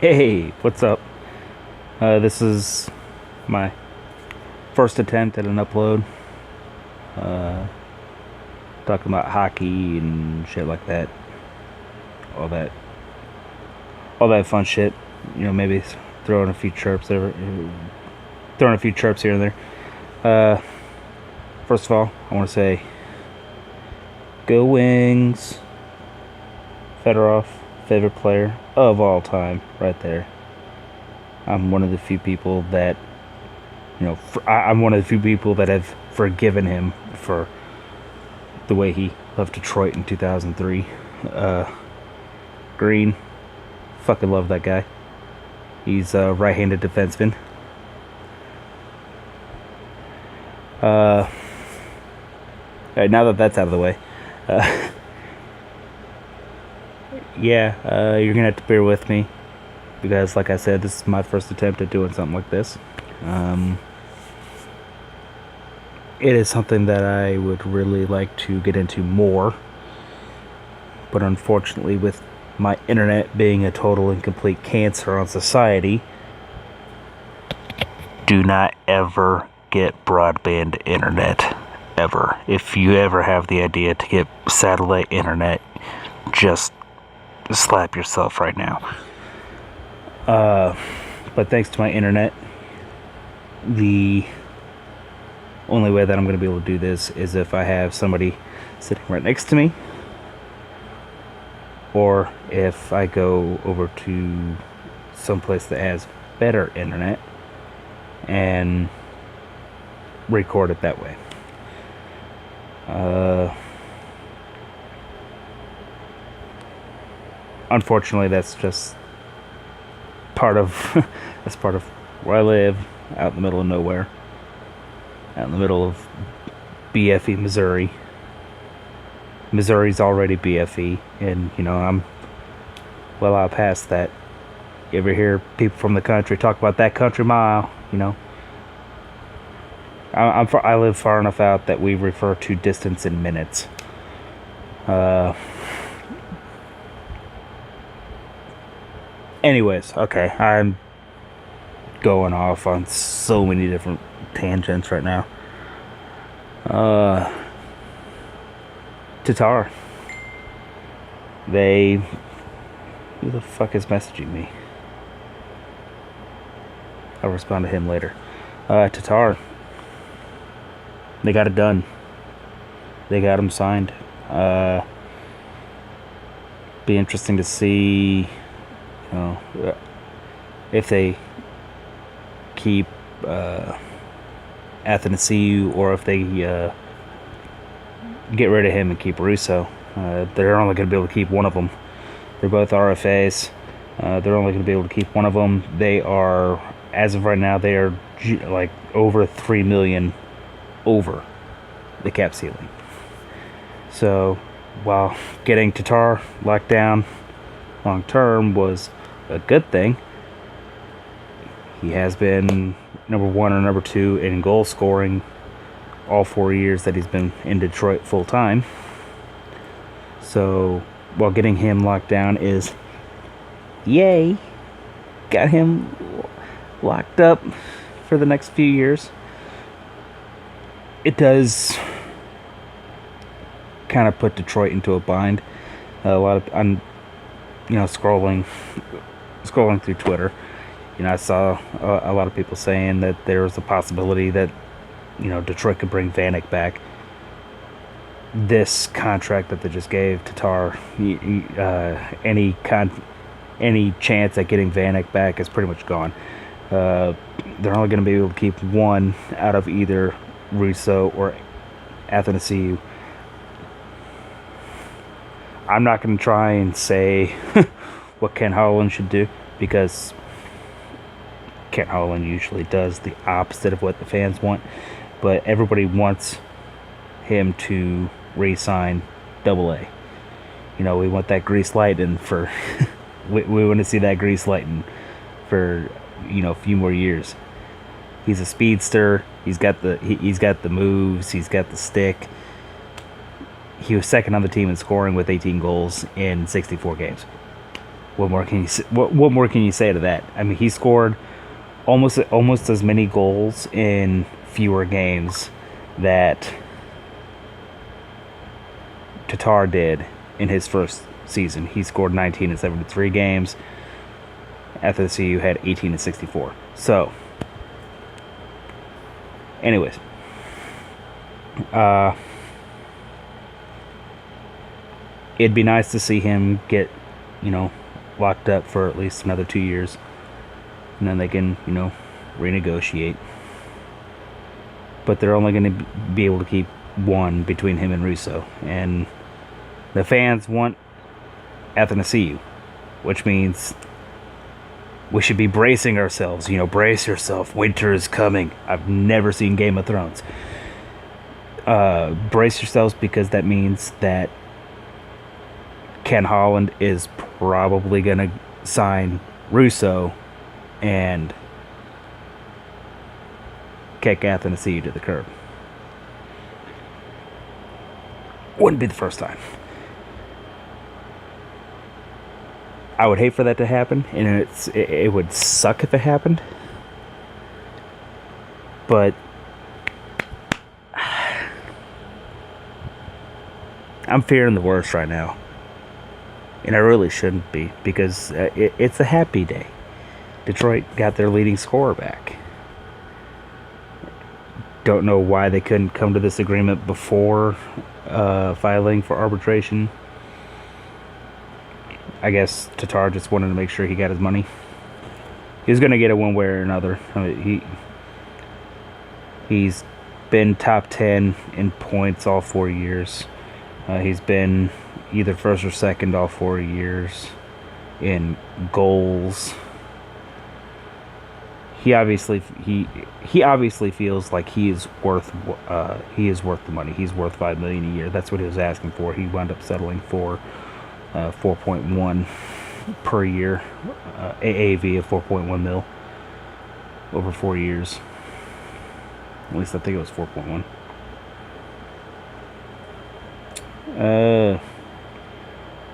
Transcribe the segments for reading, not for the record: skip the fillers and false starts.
Hey, what's up? This is my first attempt at an upload. Uh, Talking about hockey and shit like that. All that, all that fun shit. Maybe throwing a few chirps there, throwing a few chirps here and there. Uh, First of all, I want to say, go Wings. Fedorov, favorite player of all time, right there. I'm one of the few people that, I'm one of the few people that have forgiven him for the way he left Detroit in 2003. Green, fucking love that guy. He's a right-handed defenseman. Alright, now that that's out of the way, you're gonna have to bear with me because, like I said, this is my first attempt at doing something like this. It is something that I would really like to get into more, but unfortunately, with my internet being a total and complete cancer on society, do not ever get broadband internet. Ever. If you ever have the idea to get satellite internet, just slap yourself right now. But thanks to my internet, the only way that I'm going to be able to do this is if I have somebody sitting right next to me, or if I go over to someplace that has better internet and record it that way. Unfortunately, that's just part of that's part of where I live, out in the middle of nowhere, out in the middle of BFE, Missouri. Missouri's already BFE, and I'm well out past that. You ever hear people from the country talk about that country mile? I live far enough out that we refer to distance in minutes. Anyways, okay, I'm going off on so many different tangents right now. Tatar. Who the fuck is messaging me? I'll respond to him later. Tatar. They got it done. They got him signed. Be interesting to see, if they keep Athanasiou or if they get rid of him and keep Russo. They're only going to be able to keep one of them. They're both RFAs. They're only going to be able to keep one of them. They are, as of right now, they are like over 3 million over the cap ceiling. So while getting Tatar locked down long term was a good thing, he has been number one or number two in goal scoring all 4 years that he's been in Detroit full time. So while getting him locked down is yay, got him locked up for the next few years. It does kind of put Detroit into a bind. I'm scrolling through Twitter. I saw a lot of people saying that there was a possibility that Detroit could bring Vanek back. This contract that they just gave Tatar, any chance at getting Vanek back is pretty much gone. They're only going to be able to keep one out of either Russo or Athanasiou. I'm not going to try and say what Ken Holland should do, because Ken Holland usually does the opposite of what the fans want, but everybody wants him to re-sign AA. We want that grease lightning for we want to see that grease lightning for a few more years. He's a speedster. He's got the moves. He's got the stick. He was second on the team in scoring with 18 goals in 64 games. What more can you say, what more can you say to that? I mean, he scored almost as many goals in fewer games that Tatar did in his first season. He scored 19 in 73 games. FSU had 18 and 64. So, anyways, it'd be nice to see him get, locked up for at least another 2 years, and then they can, renegotiate. But they're only going to be able to keep one between him and Russo, and the fans want Athanasiou, which means we should be bracing ourselves. Brace yourself. Winter is coming. I've never seen Game of Thrones. Brace yourselves, because that means that Ken Holland is probably going to sign Russo and kick Athanasiou to the curb. Wouldn't be the first time. I would hate for that to happen, and it would suck if it happened. But I'm fearing the worst right now. And I really shouldn't be, because it's a happy day. Detroit got their leading scorer back. Don't know why they couldn't come to this agreement before filing for arbitration. I guess Tatar just wanted to make sure he got his money. He's going to get it one way or another. I mean, he's been top 10 in points all 4 years. He's been either first or second all 4 years in goals. He obviously feels like he is worth the money. He's worth $5 million a year. That's what he was asking for. He wound up settling for 4.1 per year, AAV of 4.1 mil over 4 years. At least I think it was 4.1.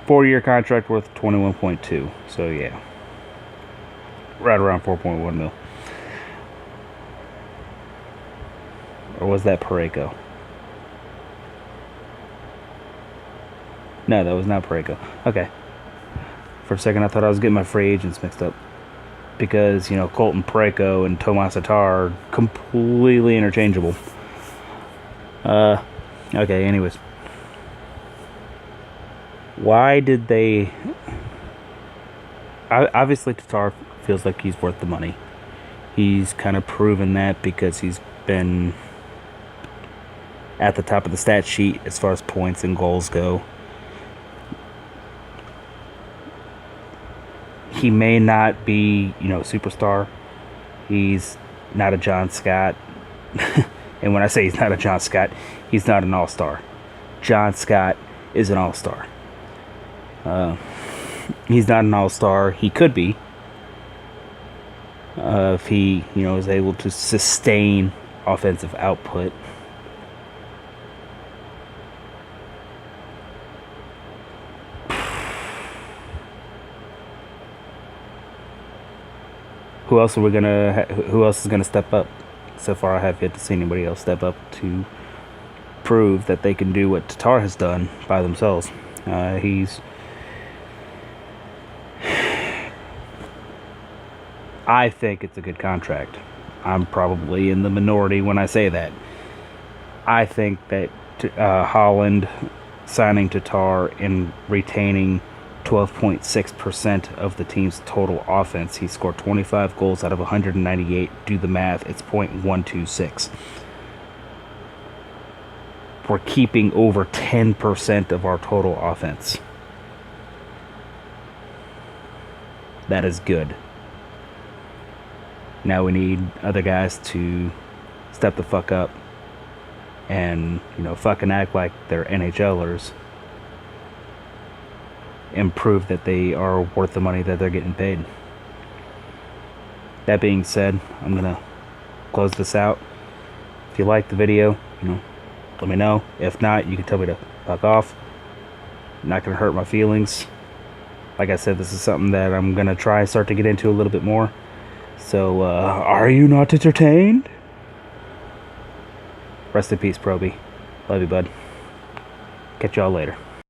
4-year contract worth 21.2. So yeah, right around 4.1 mil. Or was that Pareko? No, that was not Pareko. Okay. For a second, I thought I was getting my free agents mixed up, because Colton Pareko and Tomas Tatar are completely interchangeable. Okay. Anyways. Why did they... Obviously, Tatar feels like he's worth the money. He's kind of proven that, because he's been at the top of the stat sheet as far as points and goals go. He may not be, superstar. He's not a John Scott. And when I say he's not a John Scott, he's not an all-star. John Scott is an all-star. He's not an all-star. He could be, if he, is able to sustain offensive output. Who else is gonna step up? So far, I have yet to see anybody else step up to prove that they can do what Tatar has done by themselves. I think it's a good contract. I'm probably in the minority when I say that. I think that Holland signing Tatar and retaining 12.6% of the team's total offense. He scored 25 goals out of 198. Do the math. It's .126. We're keeping over 10% of our total offense. That is good. Now we need other guys to step the fuck up and, fucking act like they're NHLers and prove that they are worth the money that they're getting paid. That being said, I'm going to close this out. If you like the video, let me know. If not, you can tell me to fuck off. Not going to hurt my feelings. like I said, this is something that I'm going to start to get into a little bit more. So, are you not entertained? Rest in peace, Proby. Love you, bud. Catch y'all later.